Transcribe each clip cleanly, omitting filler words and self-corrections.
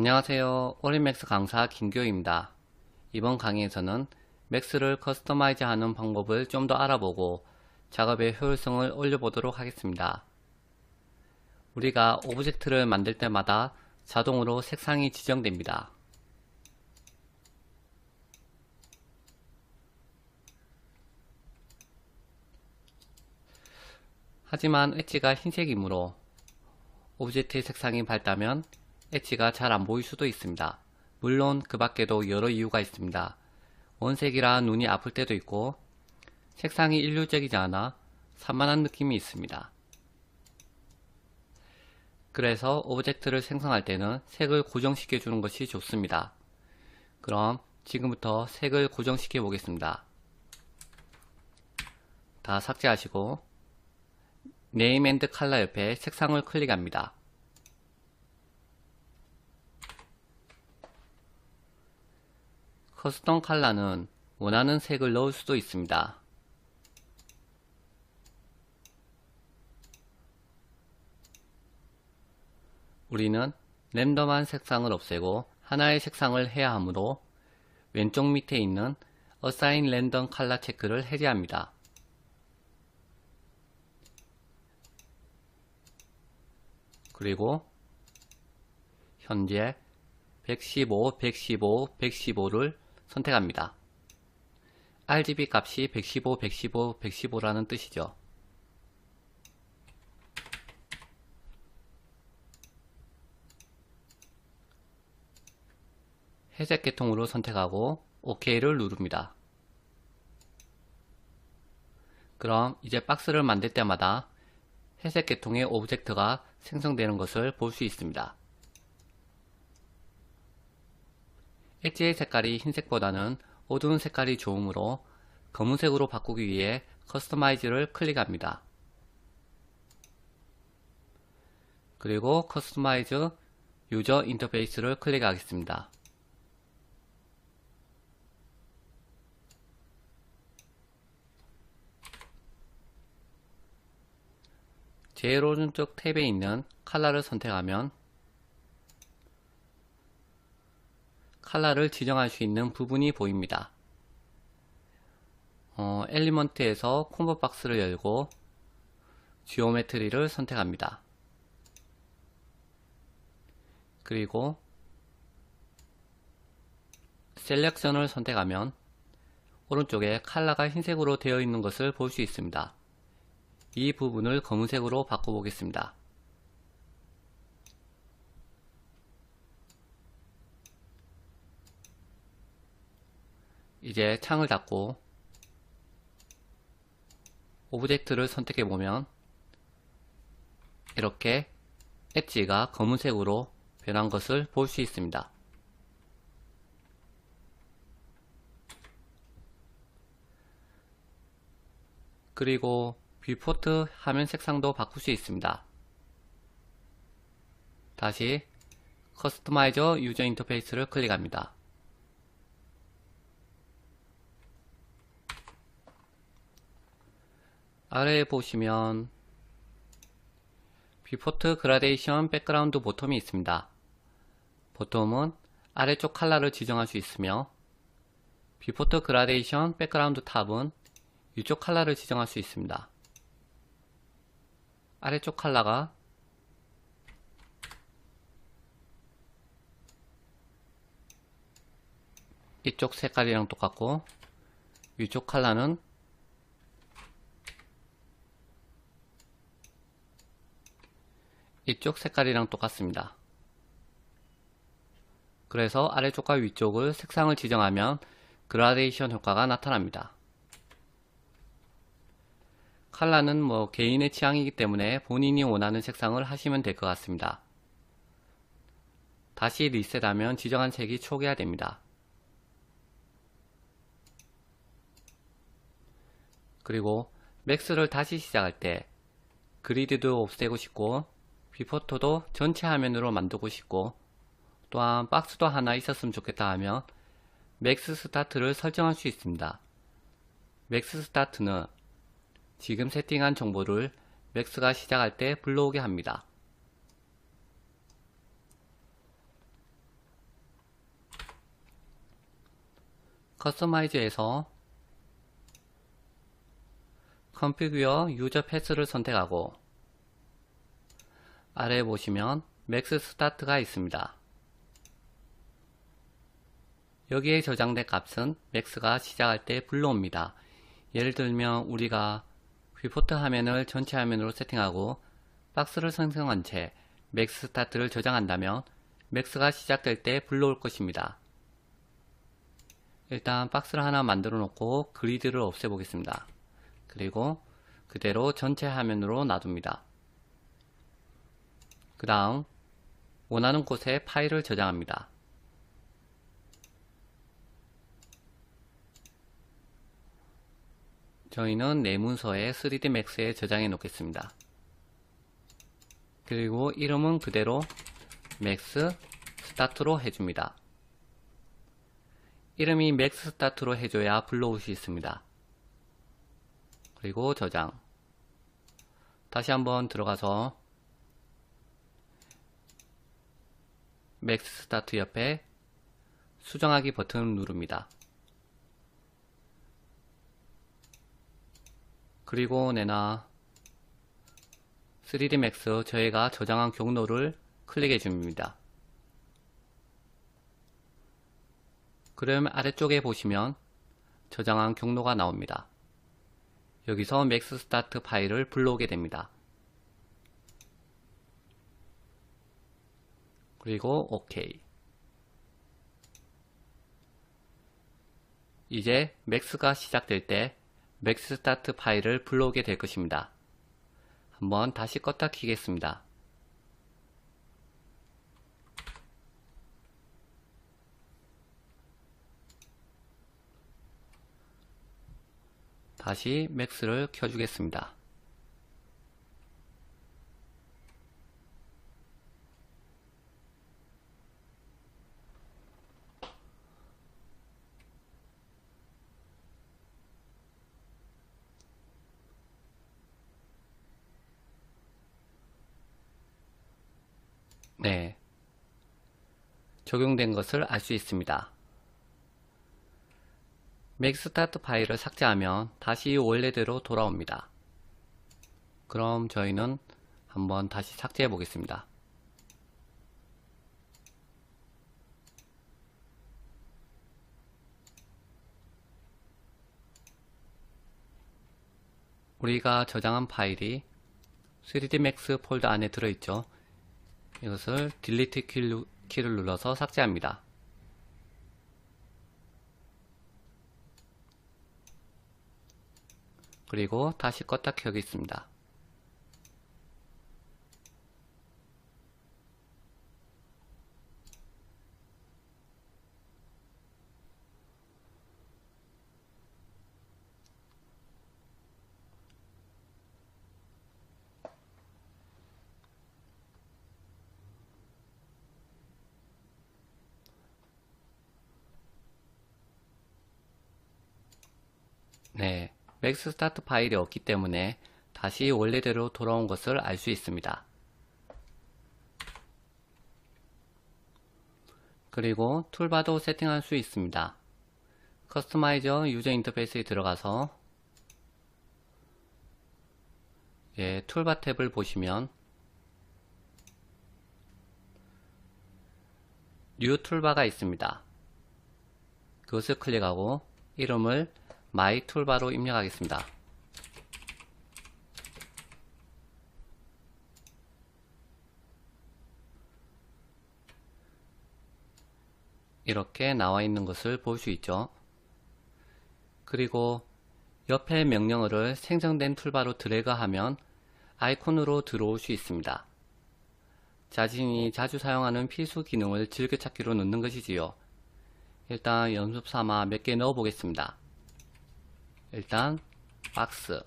안녕하세요. 올인맥스 강사 김교희입니다. 이번 강의에서는 맥스를 커스터마이즈 하는 방법을 좀 더 알아보고 작업의 효율성을 올려보도록 하겠습니다. 우리가 오브젝트를 만들 때마다 자동으로 색상이 지정됩니다. 하지만 엣지가 흰색이므로 오브젝트의 색상이 밝다면 엣지가 잘 안 보일 수도 있습니다. 물론 그 밖에도 여러 이유가 있습니다. 원색이라 눈이 아플 때도 있고 색상이 일률적이지 않아 산만한 느낌이 있습니다. 그래서 오브젝트를 생성할 때는 색을 고정시켜 주는 것이 좋습니다. 그럼 지금부터 색을 고정시켜 보겠습니다. 다 삭제하시고 네임 앤드 컬러 옆에 색상을 클릭합니다. 커스텀 컬러는 원하는 색을 넣을 수도 있습니다. 우리는 랜덤한 색상을 없애고 하나의 색상을 해야 하므로 왼쪽 밑에 있는 Assign Random Color 체크를 해제합니다. 그리고 현재 115, 115, 115를 선택합니다. RGB 값이 115, 115, 115라는 뜻이죠. 회색 계통으로 선택하고 OK를 누릅니다. 그럼 이제 박스를 만들 때마다 회색 계통의 오브젝트가 생성되는 것을 볼 수 있습니다. 엣지의 색깔이 흰색보다는 어두운 색깔이 좋으므로 검은색으로 바꾸기 위해 커스터마이즈를 클릭합니다. 그리고 커스터마이즈 유저 인터페이스를 클릭하겠습니다. 제일 오른쪽 탭에 있는 컬러를 선택하면 컬러를 지정할 수 있는 부분이 보입니다. 엘리먼트에서 콤보 박스를 열고 지오메트리를 선택합니다. 그리고 셀렉션을 선택하면 오른쪽에 컬러가 흰색으로 되어 있는 것을 볼 수 있습니다. 이 부분을 검은색으로 바꿔보겠습니다. 이제 창을 닫고 오브젝트를 선택해보면 이렇게 엣지가 검은색으로 변한 것을 볼 수 있습니다. 그리고 뷰포트 화면 색상도 바꿀 수 있습니다. 다시 커스터마이저 유저 인터페이스를 클릭합니다. 아래에 보시면 뷰포트 그라데이션 백그라운드 보텀이 있습니다. 보텀은 아래쪽 컬러를 지정할 수 있으며 뷰포트 그라데이션 백그라운드 탑은 위쪽 컬러를 지정할 수 있습니다. 아래쪽 컬러가 이쪽 색깔이랑 똑같고 위쪽 컬러는 이쪽 색깔이랑 똑같습니다. 그래서 아래쪽과 위쪽을 색상을 지정하면 그라데이션 효과가 나타납니다. 컬러는 개인의 취향이기 때문에 본인이 원하는 색상을 하시면 될 것 같습니다. 다시 리셋하면 지정한 색이 초기화됩니다. 그리고 맥스를 다시 시작할 때 그리드도 없애고 싶고 뷰포터도 전체 화면으로 만들고 싶고 또한 박스도 하나 있었으면 좋겠다 하면 맥스 스타트를 설정할 수 있습니다. 맥스 스타트는 지금 세팅한 정보를 맥스가 시작할 때 불러오게 합니다. 커스터마이즈에서 컨피규어 유저 패스를 선택하고 아래에 보시면 맥스 스타트가 있습니다. 여기에 저장된 값은 맥스가 시작할 때 불러옵니다. 예를 들면 우리가 비포트 화면을 전체 화면으로 세팅하고 박스를 생성한 채 맥스 스타트를 저장한다면 맥스가 시작될 때 불러올 것입니다. 일단 박스를 하나 만들어 놓고 그리드를 없애 보겠습니다. 그리고 그대로 전체 화면으로 놔둡니다. 그 다음 원하는 곳에 파일을 저장합니다. 저희는 내 문서에 3D Max에 저장해 놓겠습니다. 그리고 이름은 그대로 Max Start로 해줍니다. 이름이 Max Start로 해줘야 불러올 수 있습니다. 그리고 저장. 다시 한번 들어가서 Max Start 옆에 수정하기 버튼을 누릅니다. 그리고 내나 3D Max 저희가 저장한 경로를 클릭해 줍니다. 그럼 아래쪽에 보시면 저장한 경로가 나옵니다. 여기서 Max Start 파일을 불러오게 됩니다. 그리고 OK. 이제 Max가 시작될 때 Max Start 파일을 불러오게 될 것입니다. 한번 다시 껐다 켜겠습니다. 다시 Max를 켜주겠습니다. 네, 적용된 것을 알 수 있습니다. 맥스 스타트 파일을 삭제하면 다시 원래대로 돌아옵니다. 그럼 저희는 한번 다시 삭제해 보겠습니다. 우리가 저장한 파일이 3D Max 폴더 안에 들어있죠. 이것을 딜리트 키를 눌러서 삭제합니다. 그리고 다시 껐다 켜겠습니다. 네, 맥스 스타트 파일이 없기 때문에 다시 원래대로 돌아온 것을 알 수 있습니다. 그리고 툴바도 세팅할 수 있습니다. 커스터마이저 유저 인터페이스에 들어가서 툴바 탭을 보시면 뉴 툴바가 있습니다. 그것을 클릭하고 이름을 마이 툴바로 입력하겠습니다. 이렇게 나와 있는 것을 볼 수 있죠. 그리고 옆에 명령어를 생성된 툴바로 드래그하면 아이콘으로 들어올 수 있습니다. 자신이 자주 사용하는 필수 기능을 즐겨찾기로 넣는 것이지요. 일단 연습 삼아 몇 개 넣어 보겠습니다. 일단 박스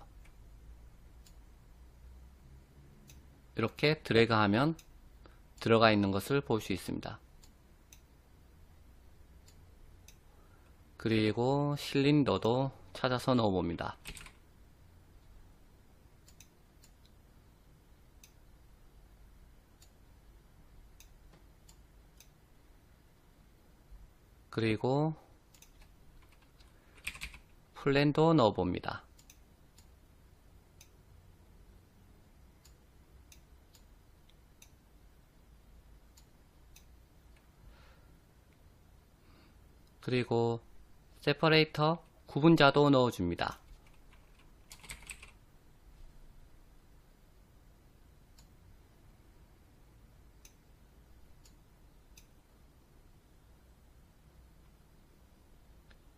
이렇게 드래그하면 들어가 있는 것을 볼 수 있습니다. 그리고 실린더도 찾아서 넣어 봅니다. 그리고 플랜도 넣어 봅니다. 그리고 세퍼레이터 구분자도 넣어 줍니다.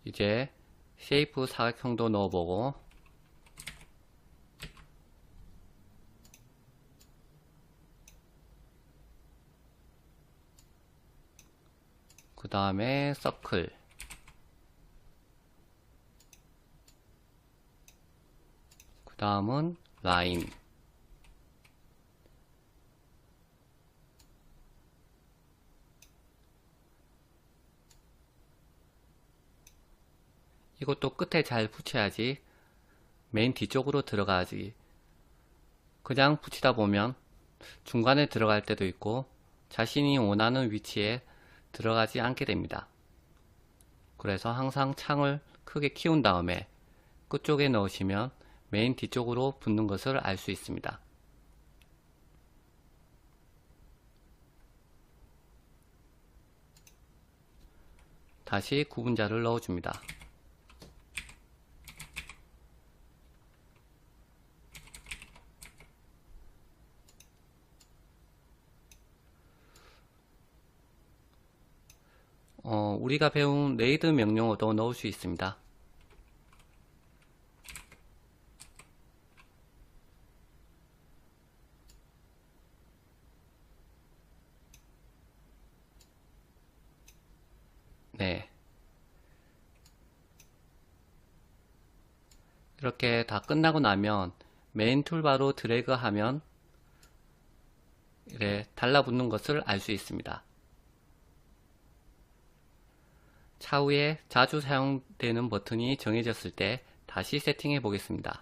이제 쉐이프 사각형도 넣어보고, 그 다음에 서클, 그 다음은 라인, 이것도 끝에 잘 붙여야지 메인 뒤쪽으로 들어가지, 그냥 붙이다 보면 중간에 들어갈 때도 있고 자신이 원하는 위치에 들어가지 않게 됩니다. 그래서 항상 창을 크게 키운 다음에 끝쪽에 넣으시면 메인 뒤쪽으로 붙는 것을 알 수 있습니다. 다시 구분자를 넣어줍니다. 우리가 배운 레이드 명령어도 넣을 수 있습니다. 네. 이렇게 다 끝나고 나면 메인 툴바로 드래그 하면 이렇게 달라붙는 것을 알 수 있습니다. 차후에 자주 사용되는 버튼이 정해졌을 때 다시 세팅해 보겠습니다.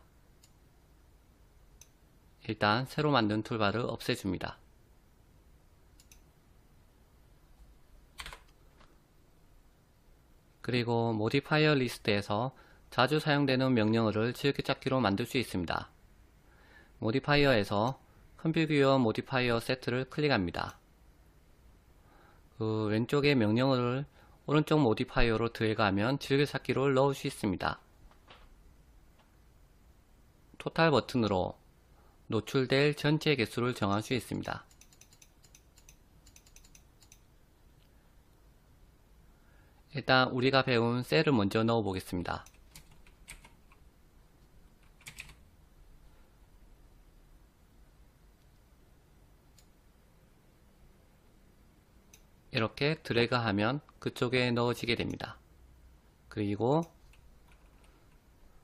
일단 새로 만든 툴바를 없애줍니다. 그리고 모디파이어 리스트에서 자주 사용되는 명령어를 즐겨찾기로 만들 수 있습니다. 모디파이어에서 컨피규어 모디파이어 세트를 클릭합니다. 그 왼쪽에 명령어를 오른쪽 모디파이어로 드래그하면 즐겨찾기로 넣을 수 있습니다. 토탈 버튼으로 노출될 전체 개수를 정할 수 있습니다. 일단 우리가 배운 셀을 먼저 넣어 보겠습니다. 이렇게 드래그하면 그쪽에 넣어지게 됩니다. 그리고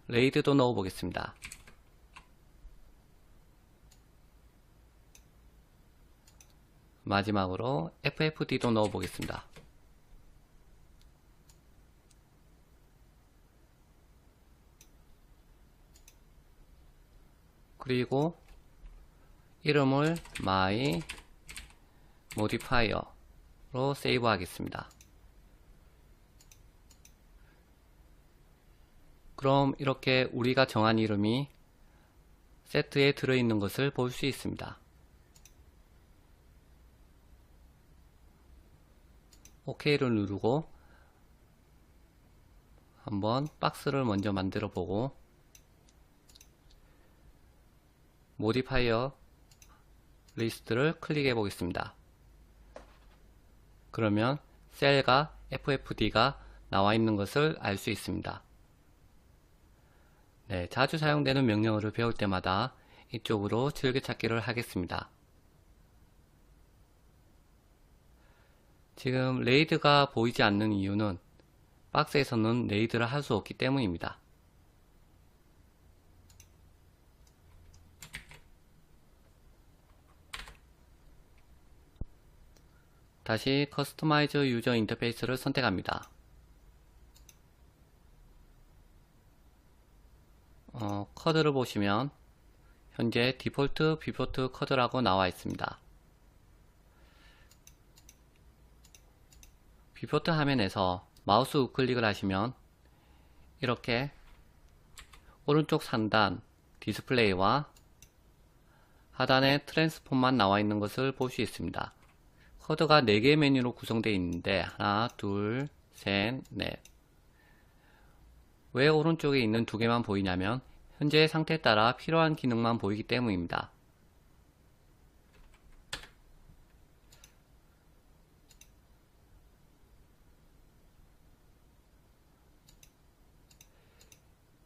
레이드도 넣어 보겠습니다. 마지막으로 FFD도 넣어 보겠습니다. 그리고 이름을 my modifier로 세이브 하겠습니다. 그럼 이렇게 우리가 정한 이름이 세트에 들어있는 것을 볼 수 있습니다. OK를 누르고 한번 박스를 먼저 만들어 보고 모디파이어 리스트를 클릭해 보겠습니다. 그러면 셀과 FFD가 나와 있는 것을 알 수 있습니다. 네, 자주 사용되는 명령어를 배울 때마다 이쪽으로 즐겨찾기를 하겠습니다. 지금 레이드가 보이지 않는 이유는 박스에서는 레이드를 할 수 없기 때문입니다. 다시 커스터마이즈 유저 인터페이스를 선택합니다. 커드를 보시면 현재 디폴트 비포트 커드라고 나와 있습니다. 비포트 화면에서 마우스 우클릭을 하시면 이렇게 오른쪽 상단 디스플레이와 하단에 트랜스폼만 나와 있는 것을 볼 수 있습니다. 커드가 4개 메뉴로 구성되어 있는데 하나, 둘, 셋, 넷. 왜 오른쪽에 있는 2개만 보이냐면 현재의 상태에 따라 필요한 기능만 보이기 때문입니다.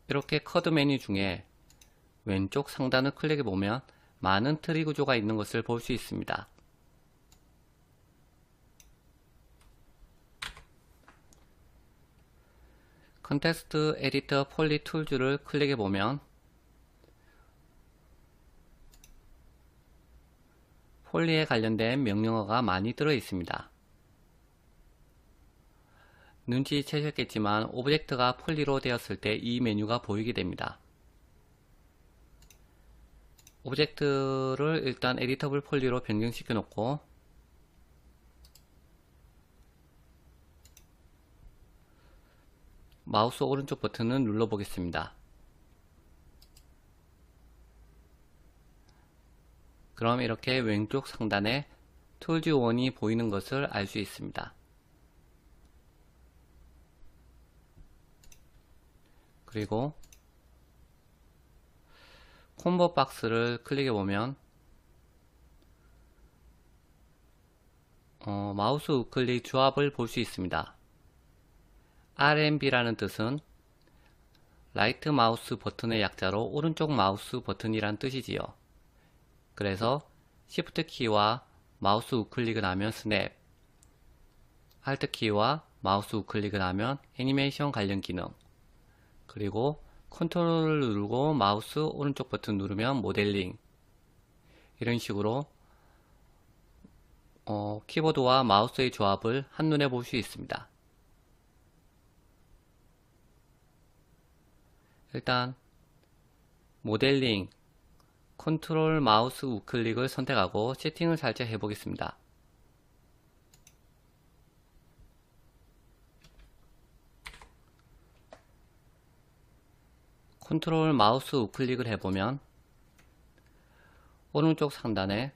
이렇게 커드 메뉴 중에 왼쪽 상단을 클릭해 보면 많은 트리 구조가 있는 것을 볼 수 있습니다. 컨텍스트 에디터 폴리 툴즈를 클릭해 보면 폴리에 관련된 명령어가 많이 들어 있습니다. 눈치채셨겠지만 오브젝트가 폴리로 되었을 때 이 메뉴가 보이게 됩니다. 오브젝트를 일단 에디터블 폴리로 변경시켜 놓고 마우스 오른쪽 버튼을 눌러 보겠습니다. 그럼 이렇게 왼쪽 상단에 툴즈 1이 보이는 것을 알 수 있습니다. 그리고 콤보 박스를 클릭해 보면 마우스 우클릭 조합을 볼 수 있습니다. RMB라는 뜻은 라이트 마우스 버튼의 약자로 오른쪽 마우스 버튼이란 뜻이지요. 그래서 Shift 키와 마우스 우클릭을 하면 스냅, Alt 키와 마우스 우클릭을 하면 애니메이션 관련 기능, 그리고 컨트롤을 누르고 마우스 오른쪽 버튼 누르면 모델링, 이런 식으로 키보드와 마우스의 조합을 한눈에 볼 수 있습니다. 일단 모델링, 컨트롤 마우스 우클릭을 선택하고 세팅을 살짝 해보겠습니다. 컨트롤 마우스 우클릭을 해보면 오른쪽 상단에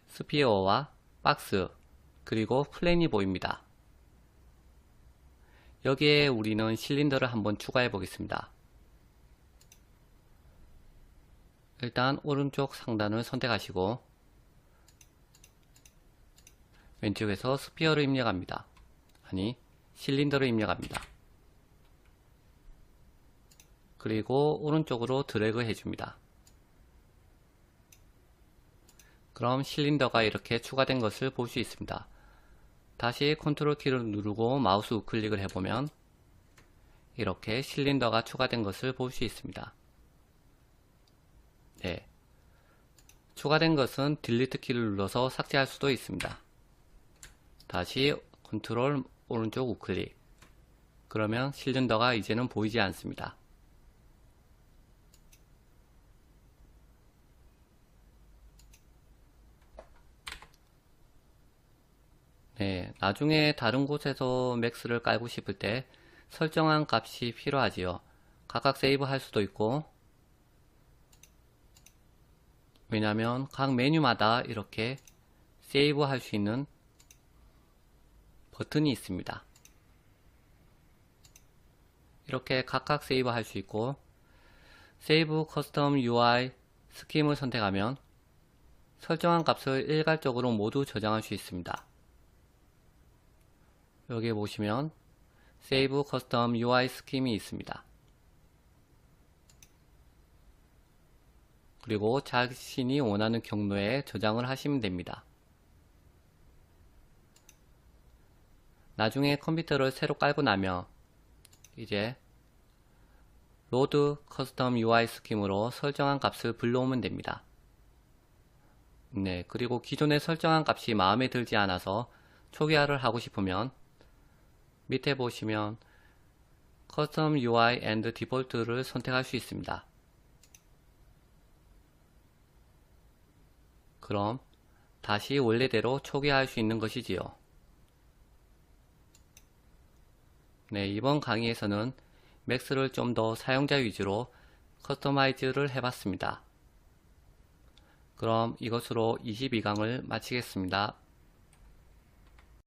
스피어와 박스 그리고 플랜이 보입니다. 여기에 우리는 실린더를 한번 추가해 보겠습니다. 일단 오른쪽 상단을 선택하시고 왼쪽에서 스피어를 입력합니다. 아니, 실린더를 입력합니다. 그리고 오른쪽으로 드래그 해줍니다. 그럼 실린더가 이렇게 추가된 것을 볼 수 있습니다. 다시 컨트롤 키를 누르고 마우스 우클릭을 해보면 이렇게 실린더가 추가된 것을 볼 수 있습니다. 네, 추가된 것은 딜리트 키를 눌러서 삭제할 수도 있습니다. 다시 컨트롤 오른쪽 우클릭, 그러면 실린더가 이제는 보이지 않습니다. 네, 나중에 다른 곳에서 맥스를 깔고 싶을 때 설정한 값이 필요하지요. 각각 세이브 할 수도 있고, 왜냐하면 각 메뉴마다 이렇게 세이브 할 수 있는 버튼이 있습니다. 이렇게 각각 세이브 할 수 있고, 세이브 커스텀 UI 스킴을 선택하면 설정한 값을 일괄적으로 모두 저장할 수 있습니다. 여기에 보시면 세이브 커스텀 UI 스킴이 있습니다. 그리고 자신이 원하는 경로에 저장을 하시면 됩니다. 나중에 컴퓨터를 새로 깔고 나면 이제 로드 커스텀 UI 스킴으로 설정한 값을 불러오면 됩니다. 네, 그리고 기존에 설정한 값이 마음에 들지 않아서 초기화를 하고 싶으면 밑에 보시면 커스텀 UI and 디폴트를 선택할 수 있습니다. 그럼 다시 원래대로 초기화할 수 있는 것이지요. 네, 이번 강의에서는 맥스를 좀 더 사용자 위주로 커스터마이즈를 해봤습니다. 그럼 이것으로 22강을 마치겠습니다.